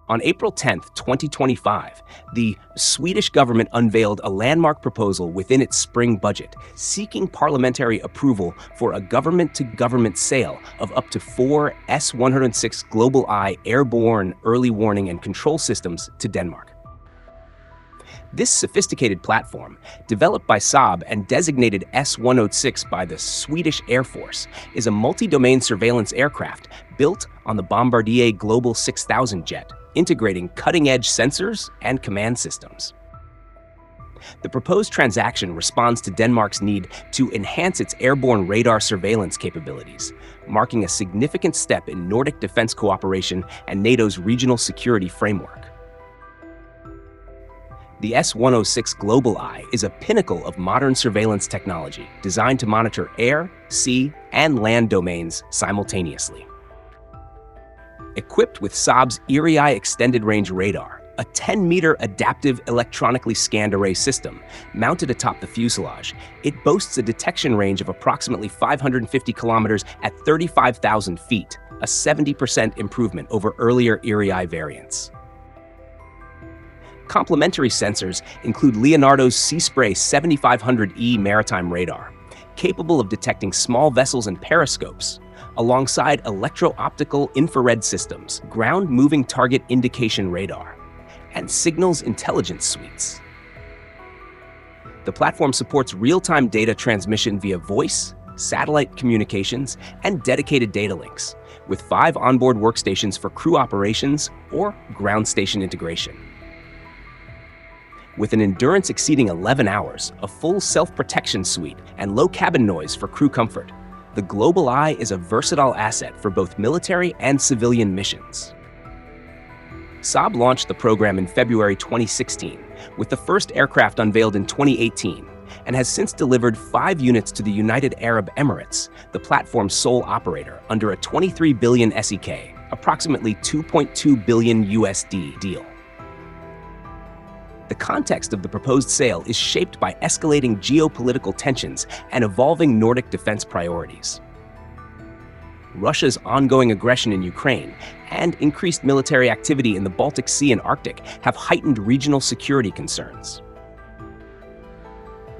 On April 10, 2025, the Swedish government unveiled a landmark proposal within its spring budget, seeking parliamentary approval for a government-to-government sale of up to 4 S-106 GlobalEye airborne early warning and control systems to Denmark. This sophisticated platform, developed by Saab and designated S-106 by the Swedish Air Force, is a multi-domain surveillance aircraft built on the Bombardier Global 6000 jet, integrating cutting-edge sensors and command systems. The proposed transaction responds to Denmark's need to enhance its airborne radar surveillance capabilities, marking a significant step in Nordic defense cooperation and NATO's regional security framework. The S-106 GlobalEye is a pinnacle of modern surveillance technology designed to monitor air, sea, and land domains simultaneously. Equipped with Saab's Eye Extended Range Radar, a 10-meter adaptive electronically scanned array system mounted atop the fuselage, it boasts a detection range of approximately 550 kilometers at 35,000 feet, a 70% improvement over earlier Eye variants. Complementary sensors include Leonardo's Seaspray 7500E maritime radar, capable of detecting small vessels and periscopes, alongside electro-optical infrared systems, ground-moving target indication radar, and signals intelligence suites. The platform supports real-time data transmission via voice, satellite communications, and dedicated data links, with 5 onboard workstations for crew operations or ground station integration. With an endurance exceeding 11 hours, a full self-protection suite, and low cabin noise for crew comfort, the GlobalEye is a versatile asset for both military and civilian missions. Saab launched the program in February 2016, with the first aircraft unveiled in 2018, and has since delivered 5 units to the United Arab Emirates, the platform's sole operator, under a 23 billion SEK, approximately 2.2 billion USD deal. The context of the proposed sale is shaped by escalating geopolitical tensions and evolving Nordic defense priorities. Russia's ongoing aggression in Ukraine and increased military activity in the Baltic Sea and Arctic have heightened regional security concerns.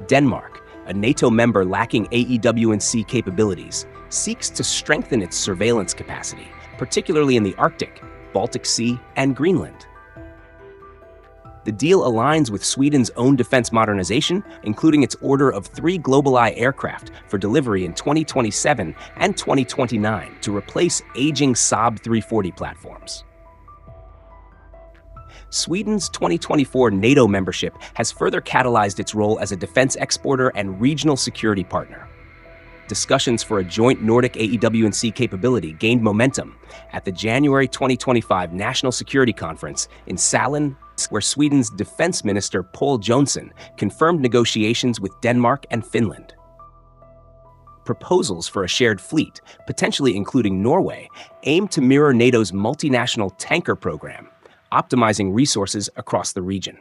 Denmark, a NATO member lacking AEW&C capabilities, seeks to strengthen its surveillance capacity, particularly in the Arctic, Baltic Sea, and Greenland. The deal aligns with Sweden's own defense modernization, including its order of 3 GlobalEye aircraft for delivery in 2027 and 2029 to replace aging Saab 340 platforms. Sweden's 2024 NATO membership has further catalyzed its role as a defense exporter and regional security partner. Discussions for a joint Nordic AEW&C capability gained momentum at the January 2025 National Security Conference in Salin, where Sweden's Defense Minister Paul Jonsson confirmed negotiations with Denmark and Finland. Proposals for a shared fleet, potentially including Norway, aim to mirror NATO's multinational tanker program, optimizing resources across the region.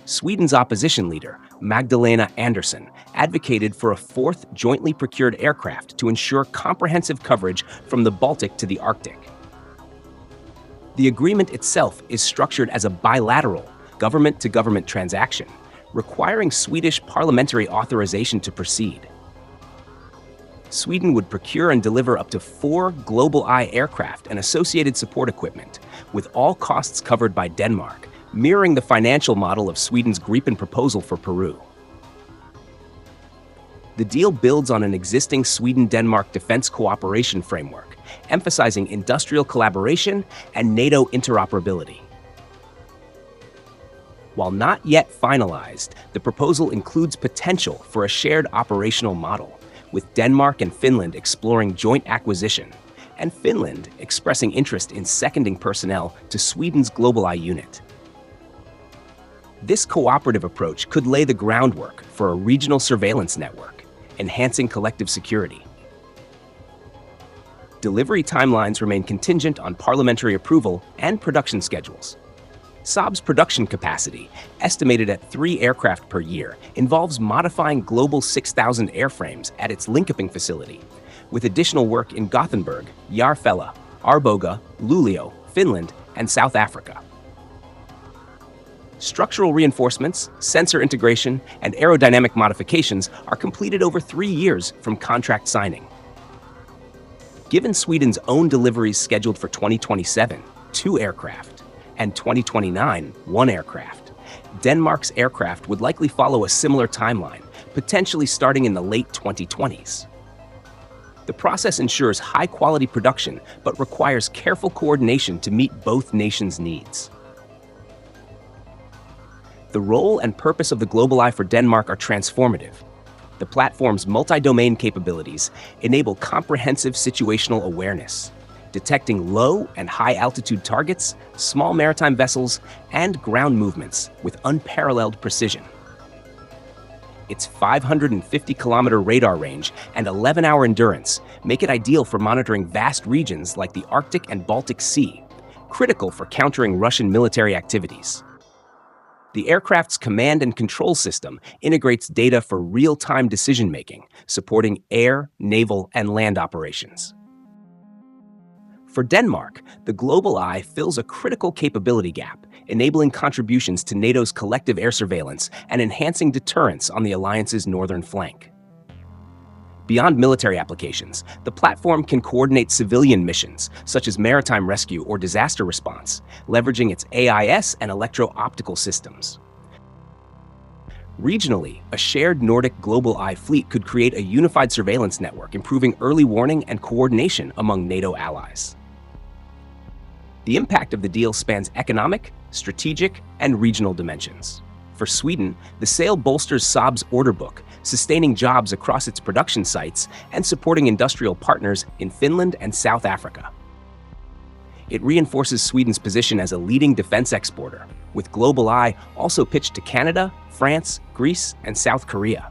Sweden's opposition leader, Magdalena Andersson, advocated for a 4th jointly procured aircraft to ensure comprehensive coverage from the Baltic to the Arctic. The agreement itself is structured as a bilateral, government-to-government transaction, requiring Swedish parliamentary authorization to proceed. Sweden would procure and deliver up to 4 GlobalEye aircraft and associated support equipment, with all costs covered by Denmark, mirroring the financial model of Sweden's Gripen proposal for Peru. The deal builds on an existing Sweden-Denmark defense cooperation framework, emphasizing industrial collaboration and NATO interoperability. While not yet finalized, the proposal includes potential for a shared operational model, with Denmark and Finland exploring joint acquisition, and Finland expressing interest in seconding personnel to Sweden's GlobalEye unit. This cooperative approach could lay the groundwork for a regional surveillance network, enhancing collective security. Delivery timelines remain contingent on parliamentary approval and production schedules. Saab's production capacity, estimated at 3 aircraft per year, involves modifying Global 6000 airframes at its Linköping facility, with additional work in Gothenburg, Järfälla, Arboga, Luleå, Finland, and South Africa. Structural reinforcements, sensor integration, and aerodynamic modifications are completed over 3 years from contract signing. Given Sweden's own deliveries scheduled for 2027, 2 aircraft, and 2029, 1 aircraft, Denmark's aircraft would likely follow a similar timeline, potentially starting in the late 2020s. The process ensures high-quality production, but requires careful coordination to meet both nations' needs. The role and purpose of the GlobalEye for Denmark are transformative. The platform's multi-domain capabilities enable comprehensive situational awareness, detecting low and high-altitude targets, small maritime vessels, and ground movements with unparalleled precision. Its 550-kilometer radar range and 11-hour endurance make it ideal for monitoring vast regions like the Arctic and Baltic Sea, critical for countering Russian military activities. The aircraft's command and control system integrates data for real-time decision-making, supporting air, naval, and land operations. For Denmark, the GlobalEye fills a critical capability gap, enabling contributions to NATO's collective air surveillance and enhancing deterrence on the alliance's northern flank. Beyond military applications, the platform can coordinate civilian missions, such as maritime rescue or disaster response, leveraging its AIS and electro-optical systems. Regionally, a shared Nordic GlobalEye fleet could create a unified surveillance network, improving early warning and coordination among NATO allies. The impact of the deal spans economic, strategic, and regional dimensions. For Sweden, the sale bolsters Saab's order book, sustaining jobs across its production sites and supporting industrial partners in Finland and South Africa. It reinforces Sweden's position as a leading defense exporter, with GlobalEye also pitched to Canada, France, Greece, and South Korea.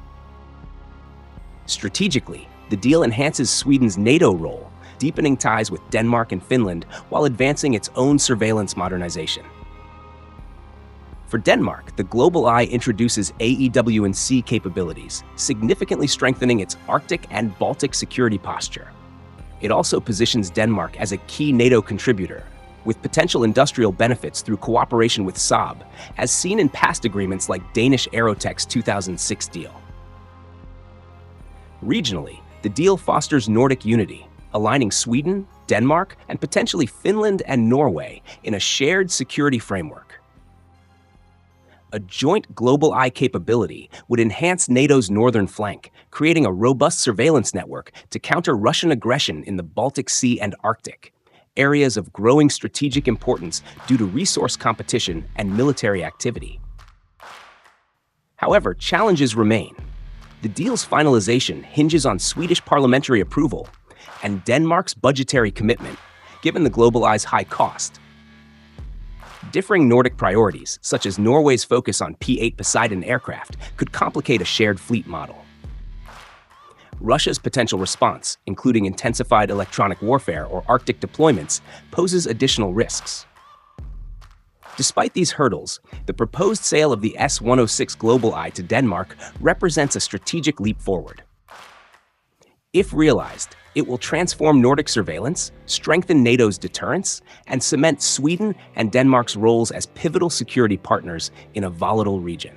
Strategically, the deal enhances Sweden's NATO role, deepening ties with Denmark and Finland while advancing its own surveillance modernization. For Denmark, the GlobalEye introduces AEW&C capabilities, significantly strengthening its Arctic and Baltic security posture. It also positions Denmark as a key NATO contributor, with potential industrial benefits through cooperation with Saab, as seen in past agreements like Danish Aerotech's 2006 deal. Regionally, the deal fosters Nordic unity, aligning Sweden, Denmark, and potentially Finland and Norway in a shared security framework. A joint GlobalEye capability would enhance NATO's northern flank, creating a robust surveillance network to counter Russian aggression in the Baltic Sea and Arctic, areas of growing strategic importance due to resource competition and military activity. However, challenges remain. The deal's finalization hinges on Swedish parliamentary approval and Denmark's budgetary commitment, given the GlobalEye's high cost. Differing Nordic priorities, such as Norway's focus on P-8 Poseidon aircraft, could complicate a shared fleet model. Russia's potential response, including intensified electronic warfare or Arctic deployments, poses additional risks. Despite these hurdles, the proposed sale of the S-106 GlobalEye to Denmark represents a strategic leap forward. If realized, it will transform Nordic surveillance, strengthen NATO's deterrence, and cement Sweden and Denmark's roles as pivotal security partners in a volatile region.